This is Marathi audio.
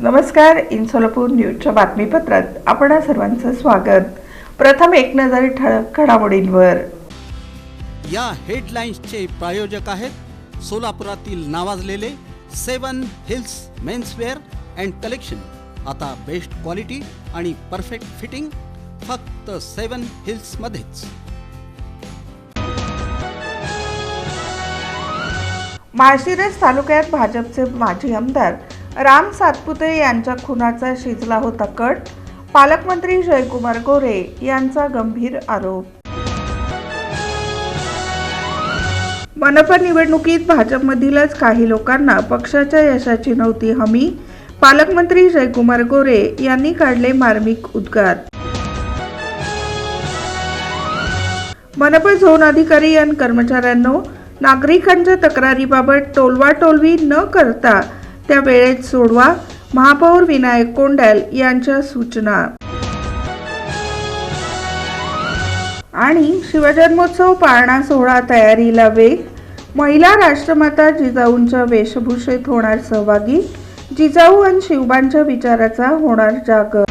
नमस्कार. इन सोलापूर न्यूजच्या बातमीपत्रात आपणा सर्वांचं स्वागत. प्रथम एक नजर ठळक घडामोडींवर. या हेडलाईन्सचे प्रायोजक आहेत सोलापुरातील नावाजलेले 7 हिल्स मेन्सवेअर अँड कलेक्शन. आता बेस्ट क्वालिटी आणि परफेक्ट फिटिंग फक्त 7 हिल्स मध्येच. माळशिरस तालुक्यात भाजपचे माजी आमदार राम सातपुते यांच्या खुनाचा शिजला होता कट. पालकमंत्री जयकुमार गोरे यांचा गंभीर आरोप. मनपा निवडणुकीत भाजपमधीलच काही लोकांना पक्षाच्या यशाची नव्हती हमी. पालकमंत्री जयकुमार गोरे यांनी काढले मार्मिक उद्गार. मनपा झोन अधिकारी आणि कर्मचाऱ्यांनो, नागरिकांच्या तक्रारीबाबत टोलवाटोलवी न करता त्या वेळेत सोडवा. महापौर विनायक कोंडाल यांच्या सूचना. आणि शिवजन्मोत्सव पाळणा सोहळा तयारीला वेग. महिला राष्ट्रमाता जिजाऊंच्या वेशभूषेत होणार सहभागी. जिजाऊ आणि शिवबांच्या विचाराचा होणार जागर.